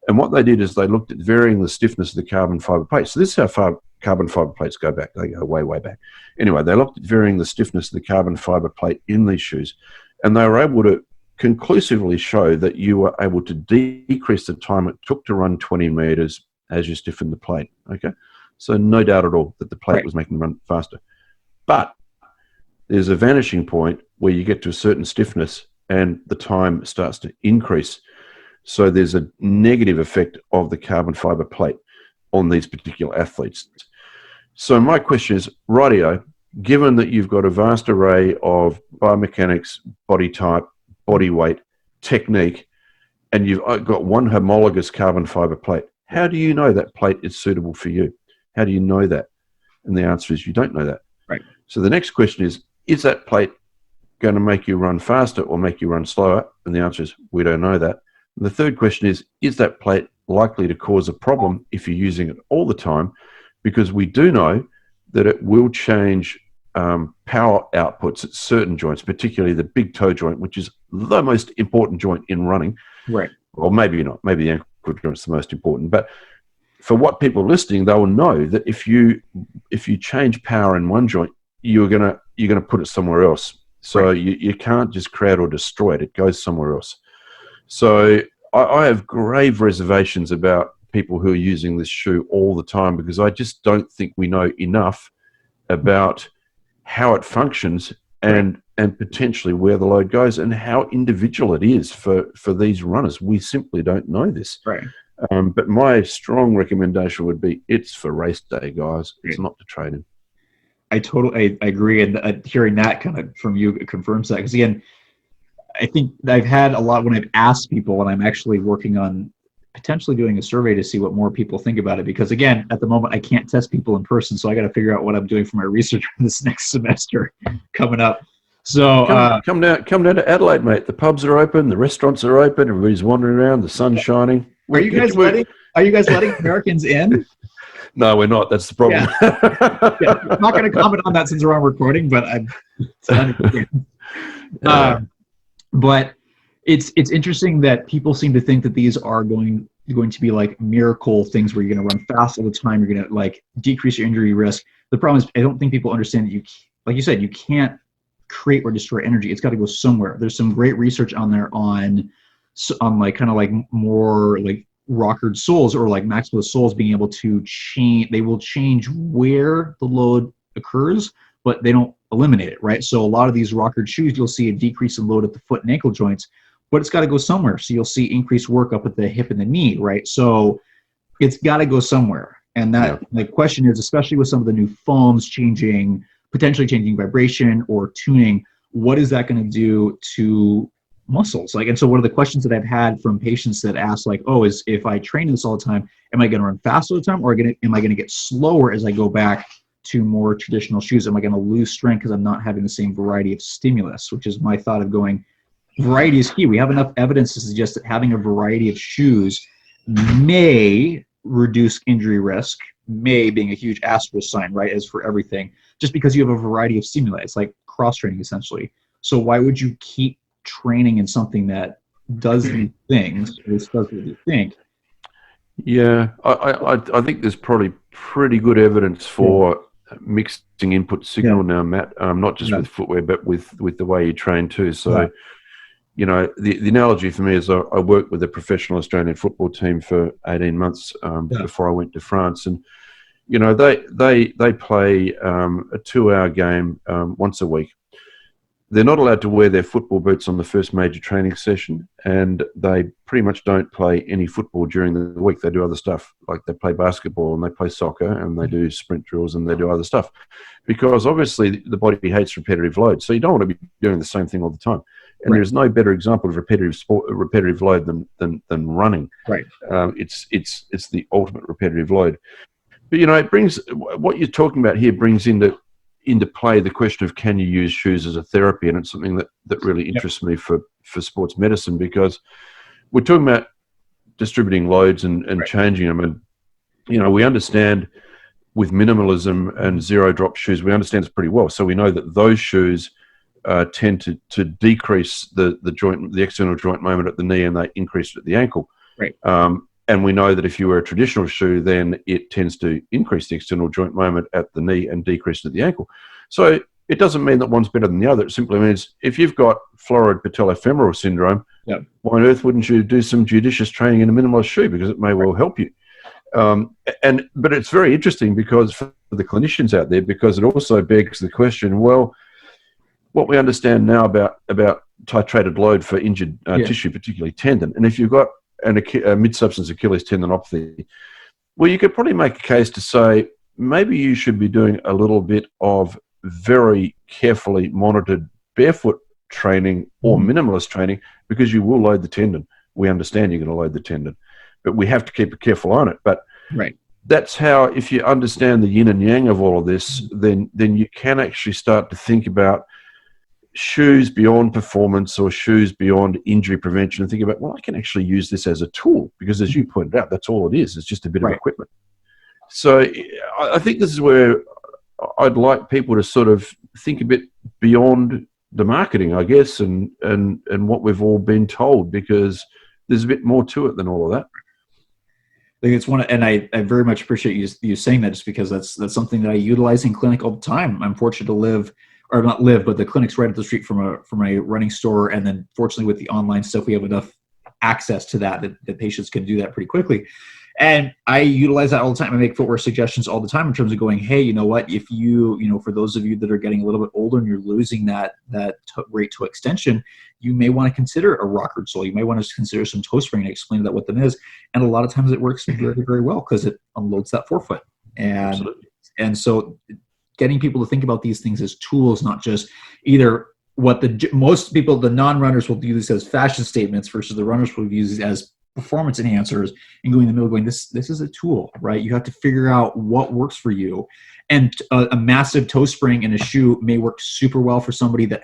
And what they did is they looked at varying the stiffness of the carbon fiber plate. So this is how far carbon fiber plates go back. They go way, way back. Anyway, they looked at varying the stiffness of the carbon fiber plate in these shoes, and they were able to conclusively show that you were able to decrease the time it took to run 20 meters as you stiffened the plate. Okay, so no doubt at all that the plate was making them run faster. But there's a vanishing point where you get to a certain stiffness and the time starts to increase. So there's a negative effect of the carbon fiber plate on these particular athletes. So my question is, rightio, given that you've got a vast array of biomechanics, body type, body weight, technique, and you've got one homologous carbon fiber plate, how do you know that plate is suitable for you? How do you know that? And the answer is you don't know that. Right. So the next question is that plate going to make you run faster or make you run slower? And the answer is we don't know that. And the third question is that plate likely to cause a problem if you're using it all the time? Because we do know that it will change power outputs at certain joints, particularly the big toe joint, which is the most important joint in running. Right. Or maybe not. Maybe the ankle joint's the most important. But for what people are listening, they will know that if you change power in one joint, you're gonna put it somewhere else. So you can't just create or destroy it. It goes somewhere else. So I have grave reservations about people who are using this shoe all the time, because I just don't think we know enough about how it functions and potentially where the load goes and how individual it is for these runners. We simply don't know this. Right. But my strong recommendation would be it's for race day, guys. It's not to training. I agree, and hearing that kind of from you confirms that. Because again, I think I've had a lot when I've asked people, and I'm actually working on potentially doing a survey to see what more people think about it. Because again, at the moment, I can't test people in person, so I got to figure out what I'm doing for my research for this next semester coming up. So come down to Adelaide, mate. The pubs are open, the restaurants are open, everybody's wandering around, the sun's shining. Are you guys letting Americans in? No, we're not. That's the problem. Yeah. I'm not going to comment on that since we're on recording, but but it's interesting that people seem to think that these are going to be like miracle things where you're going to run fast all the time. You're going to like decrease your injury risk. The problem is I don't think people understand that like you said, you can't create or destroy energy. It's got to go somewhere. There's some great research on there on like kind of like more like rockered soles or like maximalist soles being able to change. They will change where the load occurs, but they don't eliminate it, right? So a lot of these rockered shoes, you'll see a decrease in load at the foot and ankle joints, but it's got to go somewhere. So you'll see increased work up at the hip and the knee, right? So it's got to go somewhere. And that the question is, especially with some of the new foams potentially changing vibration or tuning, what is that going to do to muscles? Like, and so one of the questions that I've had from patients that ask like, is if I train this all the time, am I going to run fast all the time, or am I going to get slower as I go back to more traditional shoes? Am I going to lose strength because I'm not having the same variety of stimulus? Which is my thought of going, variety is key. We have enough evidence to suggest that having a variety of shoes may reduce injury risk, may being a huge asterisk sign, right, as for everything, just because you have a variety of stimuli. It's like cross-training, essentially. So why would you keep training in something that does these things, or does what you think? Yeah, I think there's probably pretty good evidence for mixing input Yeah. signal now, Matt. Not just Yeah. with footwear, but with the way you train too. So, Yeah. you know, the analogy for me is I worked with a professional Australian football team for 18 months before I went to France, and you know they play a 2-hour game once a week. They're not allowed to wear their football boots on the first major training session, and they pretty much don't play any football during the week. They do other stuff, like they play basketball and they play soccer and they do sprint drills and they do other stuff, because obviously the body hates repetitive load. So you don't want to be doing the same thing all the time. And there's no better example of repetitive load than running. Right. It's the ultimate repetitive load. But you know, it brings what you're talking about here brings into play the question of, can you use shoes as a therapy? And it's something that really interests me for sports medicine, because we're talking about distributing loads and changing them. And, you know, we understand with minimalism and zero drop shoes, we understand this pretty well. So we know that those shoes tend to decrease the external joint moment at the knee, and they increase it at the ankle. Right. And we know that if you wear a traditional shoe, then it tends to increase the external joint moment at the knee and decrease it at the ankle. So it doesn't mean that one's better than the other. It simply means if you've got florid patellofemoral syndrome, why on earth wouldn't you do some judicious training in a minimalist shoe? Because it may well help you. But it's very interesting because for the clinicians out there, because it also begs the question, well, what we understand now about titrated load for injured tissue, particularly tendon, and if you've got a mid-substance Achilles tendinopathy, well, you could probably make a case to say maybe you should be doing a little bit of very carefully monitored barefoot training or minimalist training, because you will load the tendon. We understand you're going to load the tendon, but we have to keep a careful eye on it. But that's how, if you understand the yin and yang of all of this, then you can actually start to think about shoes beyond performance or shoes beyond injury prevention, and think about, well, I can actually use this as a tool, because as you pointed out, that's all it is. It's just a bit of equipment. So I think this is where I'd like people to sort of think a bit beyond the marketing, I guess, and what we've all been told, because there's a bit more to it than all of that. I think it's and I very much appreciate you saying that, just because that's something that I utilize in clinic all the time. I'm fortunate to live, or not live, but the clinic's right up the street from a running store. And then fortunately with the online stuff, we have enough access to that patients can do that pretty quickly. And I utilize that all the time. I make footwear suggestions all the time in terms of going, hey, you know what, if for those of you that are getting a little bit older and you're losing that rate to extension, you may want to consider a rocker sole. You may want to consider some toe spring, and explain that what them is. And a lot of times it works very, very well, because it unloads that forefoot. And so getting people to think about these things as tools, not just either what most people, the non-runners, will use as fashion statements, versus the runners will use it as performance enhancers, and going in the middle going, this is a tool, right? You have to figure out what works for you. And a massive toe spring in a shoe may work super well for somebody that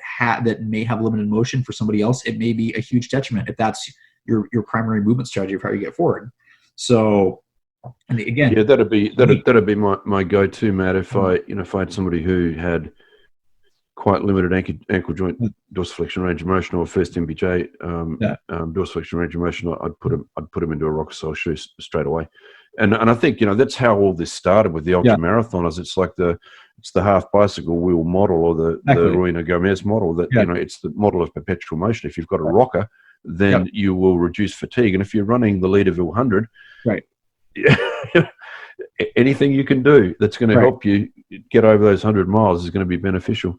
may have limited motion. For somebody else, it may be a huge detriment if that's your primary movement strategy of how you get forward. So, and again, that'd be my go-to, Matt. If I had somebody who had quite limited ankle joint dorsiflexion range of motion, or first MBJ dorsiflexion range of motion, I'd put him into a rocker sole shoe straight away. And I think that's how all this started with the ultra marathoners. It's like it's the half bicycle wheel model, or the Ruina Gomez model. That it's the model of perpetual motion. If you've got a rocker, then you will reduce fatigue. And if you're running the Leaderville 100, anything you can do that's going to help you get over those 100 miles is going to be beneficial.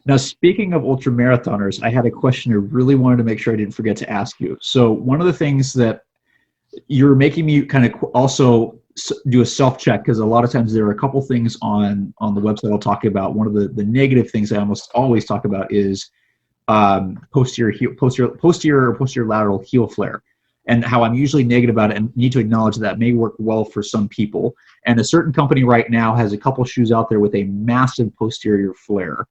Now, speaking of ultra marathoners, I had a question I really wanted to make sure I didn't forget to ask you. So one of the things that you're making me kind of also do a self-check, because a lot of times there are a couple things on the website I'll talk about. One of the negative things I almost always talk about is posterior lateral heel flare, and how I'm usually negative about it, and need to acknowledge that may work well for some people. And a certain company right now has a couple shoes out there with a massive posterior flare.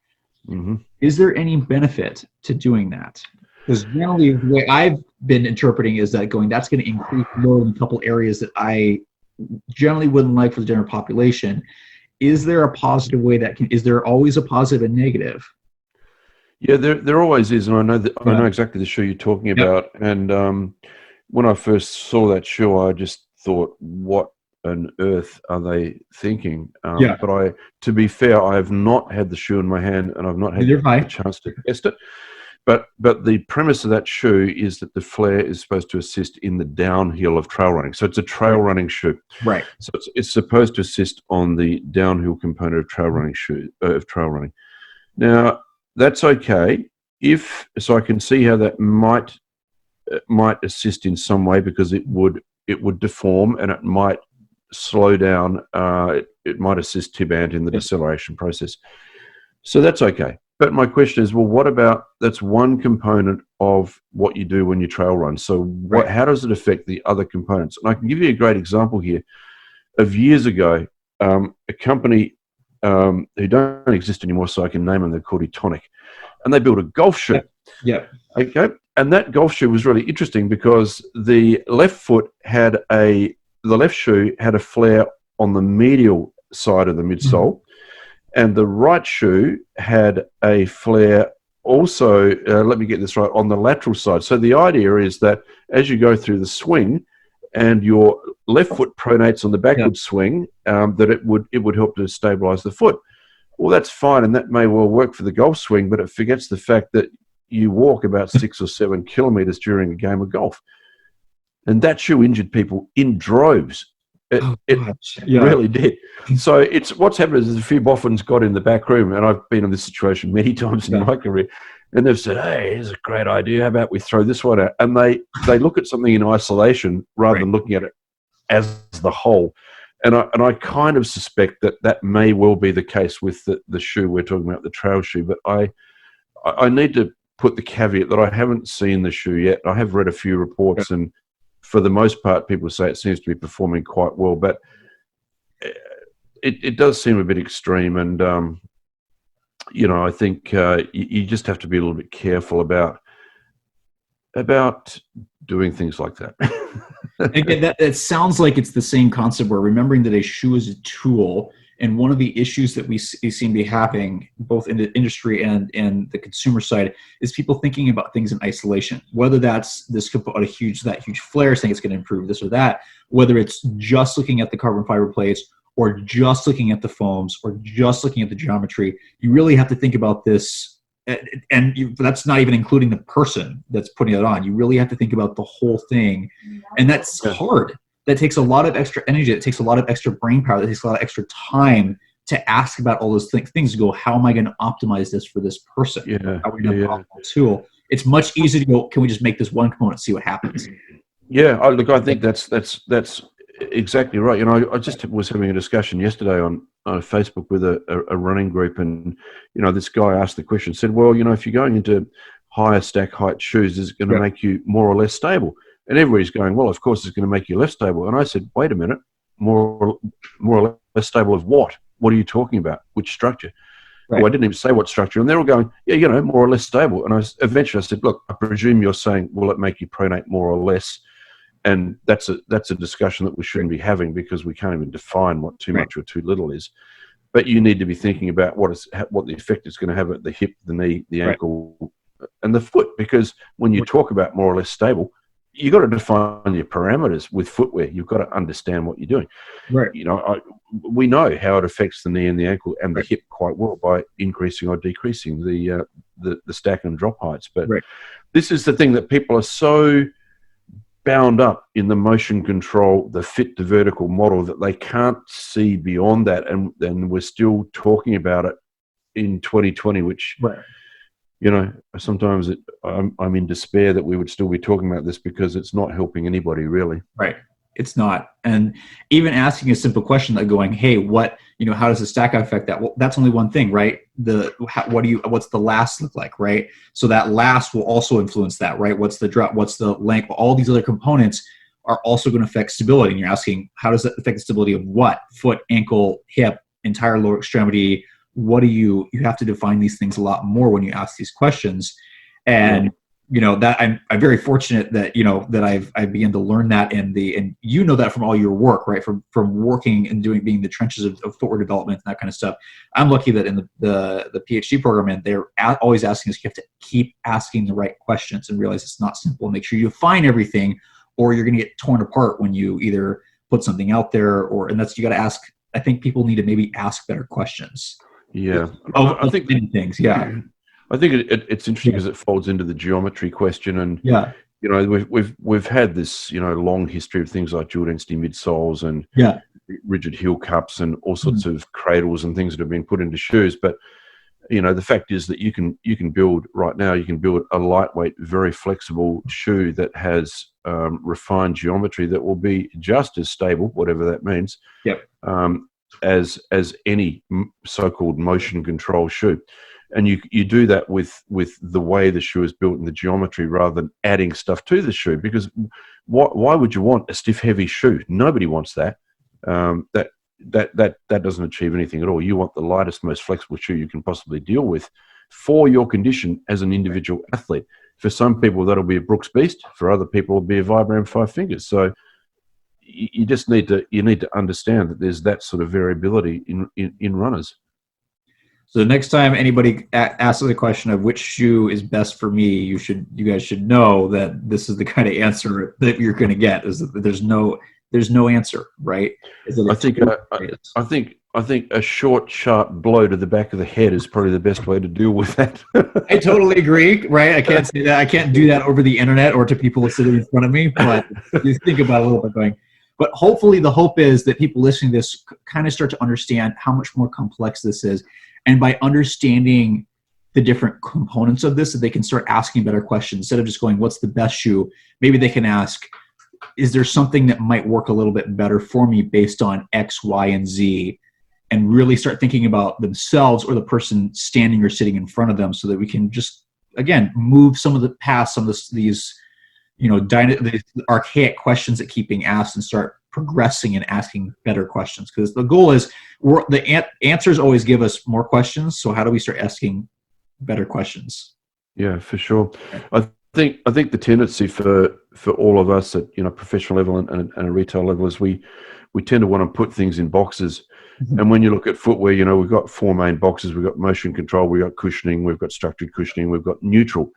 Is there any benefit to doing that? Because generally, the way I've been interpreting is that that's going to increase load in a couple areas that I generally wouldn't like for the general population. Is there a positive way is there always a positive and negative? Yeah, there always is, and I know that I Yeah. know exactly the shoe you're talking Yep. about. And when I first saw that shoe, I just thought, "What on earth are they thinking?" Yeah. To be fair, I have not had the shoe in my hand, and I've not had Neither have the I. chance to test it. But the premise of that shoe is that the flare is supposed to assist in the downhill of trail running. So it's a trail Right. running shoe. Right. So it's supposed to assist on the downhill component of trail running of trail running. Now that's okay if so. I can see how that might assist in some way because it would deform and it might slow down. It might assist Tibant in the Yeah. deceleration process. So that's okay. But my question is, well, what about that's one component of what you do when you trail run. So Right. how does it affect the other components? And I can give you a great example here of years ago, a company who don't exist anymore, so I can name them. They're called Etonic, and they built a golf shoe. Yep. Yep. Okay, and that golf shoe was really interesting because the left shoe had a flare on the medial side of the Mhm. midsole, and the right shoe had a flare also, let me get this right, on the lateral side. So the idea is that as you go through the swing and your left foot pronates on the Yeah. backward swing, that it would help to stabilize the foot. Well, that's fine, and that may well work for the golf swing, but it forgets the fact that you walk about 6 or 7 kilometers during a game of golf. And that shoe injured people in droves. It, Oh it gosh. Yeah. really did. So it's what's happened is a few boffins got in the back room, and I've been in this situation many times in Yeah. my career, and they've said, "Hey, here's a great idea. How about we throw this one out?" And they look at something in isolation rather Right. than looking at it as the whole. And I kind of suspect that may well be the case with the shoe we're talking about, the trail shoe. But I need to put the caveat that I haven't seen the shoe yet. I have read a few Yeah. reports, and for the most part, people say it seems to be performing quite well. But it does seem a bit extreme, and I think you just have to be a little bit careful about doing things like that. Again, that sounds like it's the same concept where remembering that a shoe is a tool. And one of the issues that we seem to be having both in the industry and the consumer side is people thinking about things in isolation, whether that's this could put out that huge flare saying it's going to improve this or that, whether it's just looking at the carbon fiber plates or just looking at the foams or just looking at the geometry. You really have to think about this. And that's not even including the person that's putting it on. You really have to think about the whole thing. And that's Yeah. hard. That takes a lot of extra energy. It takes a lot of extra brain power. That takes a lot of extra time to ask about all those things to go, how am I going to optimize this for this person? Yeah, How are we going to yeah, have an optimal tool? It's much easier to go, can we just make this one component, see what happens? yeah. Look, I think that's exactly right. I just was having a discussion yesterday on Facebook with a running group, and this guy asked the question, said, "Well, if you're going into higher stack height shoes, is it going to Yeah. make you more or less stable?" And everybody's going, "Well, of course, it's going to make you less stable." And I said, "Wait a minute, more or less stable of what? What are you talking about? Which structure?" Right. Well, I didn't even say what structure, and they're all going, "Yeah, more or less stable." And eventually I said, "Look, I presume you're saying, will it make you pronate more or less?" And that's a discussion that we shouldn't be having because we can't even define what too much or too little is. But you need to be thinking about what the effect it's going to have at the hip, the knee, the Right. ankle, and the foot. Because when you talk about more or less stable, you've got to define your parameters with footwear. You've got to understand what you're doing. Right. We know how it affects the knee and the ankle and the Right. hip quite well by increasing or decreasing the stack and drop heights. But Right. this is the thing that people are so bound up in the motion control, the fit to vertical model that they can't see beyond that, and then we're still talking about it in 2020, which Right. sometimes I'm in despair that we would still be talking about this because it's not helping anybody really. Right. It's not. And even asking a simple question like going, hey, how does the stack affect that? Well, that's only one thing, right? What's the last look like, right? So that last will also influence that, right? What's the drop? What's the length? All these other components are also going to affect stability. And you're asking, how does that affect the stability of what? Foot, ankle, hip, entire lower extremity. You have to define these things a lot more when you ask these questions. And that I'm very fortunate that, that I've begun to learn that, and that from all your work, right? From working and being the trenches of footwear development and that kind of stuff. I'm lucky that in the PhD program, and they're always asking us, you have to keep asking the right questions and realize it's not simple. Make sure you define everything, or you're going to get torn apart when you either put something out there, and that's, you got to ask. I think people need to maybe ask better questions. Yeah. I think many things. Yeah. I think it's interesting because it folds into the geometry question, and Yeah. we've had this long history of things like dual density midsoles and Yeah. rigid heel cups and all sorts of cradles and things that have been put into shoes. But the fact is that you can build right now. You can build a lightweight, very flexible shoe that has refined geometry that will be just as stable, whatever that means. Yep. As any so-called motion control shoe. And you do that with the way the shoe is built and the geometry, rather than adding stuff to the shoe. Because why would you want a stiff, heavy shoe? Nobody wants that. That doesn't achieve anything at all. You want the lightest, most flexible shoe you can possibly deal with for your condition as an individual athlete. For some people, that'll be a Brooks Beast. For other people, it'll be a Vibram 5 Fingers. So you just need to understand that there's that sort of variability in runners. So the next time anybody asks the question of which shoe is best for me, you guys should know that this is the kind of answer that you're going to get. Is that there's no answer, right? I think a short, sharp blow to the back of the head is probably the best way to deal with that. I totally agree, right? I can't say that. I can't do that over the internet or to people sitting in front of me, but you think about it a little bit going. But hopefully the hope is that people listening to this kind of start to understand how much more complex this is. And by understanding the different components of this, that they can start asking better questions. Instead of just going, what's the best shoe? Maybe they can ask, is there something that might work a little bit better for me based on X, Y, and Z? And really start thinking about themselves or the person standing or sitting in front of them, so that we can just, again, move some of these these archaic questions that keep being asked, and start progressing and asking better questions. Because the goal is, the answers always give us more questions. So how do we start asking better questions? Yeah, for sure. I think the tendency for all of us at professional level and a retail level is we tend to want to put things in boxes. Mm-hmm. And when you look at footwear, we've got four main boxes. We've got motion control, we've got cushioning, we've got structured cushioning, we've got neutral.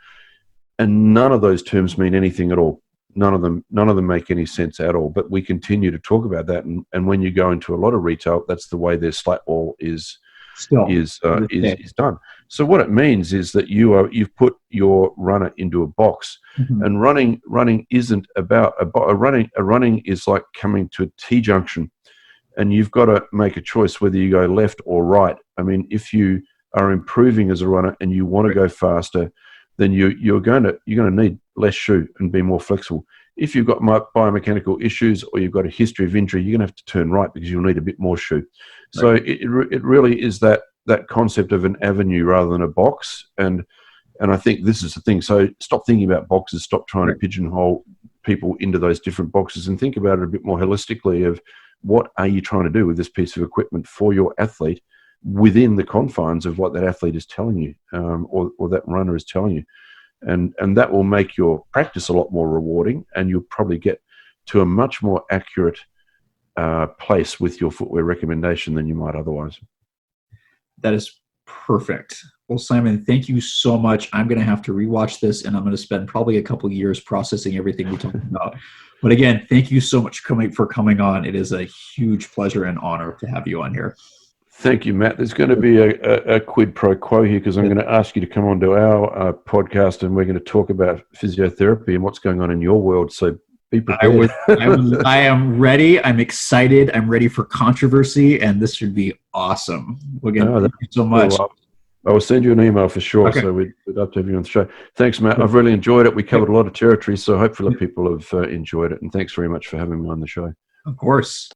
And none of those terms mean anything at all. None of them make any sense at all. But we continue to talk about that. And when you go into a lot of retail, that's the way their slat wall is done. So what it means is that you've put your runner into a box. Mm-hmm. And running isn't about running is like coming to a T-junction, and you've got to make a choice whether you go left or right. I mean, if you are improving as a runner and you want to go faster, then you're going to need less shoe and be more flexible. If you've got biomechanical issues or you've got a history of injury, you're going to have to turn right because you'll need a bit more shoe. So it really is that concept of an avenue rather than a box. And I think this is the thing. So stop thinking about boxes. Stop trying to pigeonhole people into those different boxes, and think about it a bit more holistically of what are you trying to do with this piece of equipment for your athlete within the confines of what that athlete is telling you, or that runner is telling you. And that will make your practice a lot more rewarding, and you'll probably get to a much more accurate place with your footwear recommendation than you might otherwise. That is perfect. Well, Simon, thank you so much. I'm going to have to rewatch this, and I'm going to spend probably a couple of years processing everything we talked about. But again, thank you so much for coming on. It is a huge pleasure and honor to have you on here. Thank you, Matt. There's going to be a quid pro quo here, because I'm going to ask you to come onto our podcast, and we're going to talk about physiotherapy and what's going on in your world. So be prepared. I am ready. I'm excited. I'm ready for controversy, and this should be awesome. Again, thank you so much. Cool. I will send you an email for sure. Okay. So we'd love to have you on the show. Thanks, Matt. I've really enjoyed it. We covered a lot of territory, so hopefully people have enjoyed it. And thanks very much for having me on the show. Of course.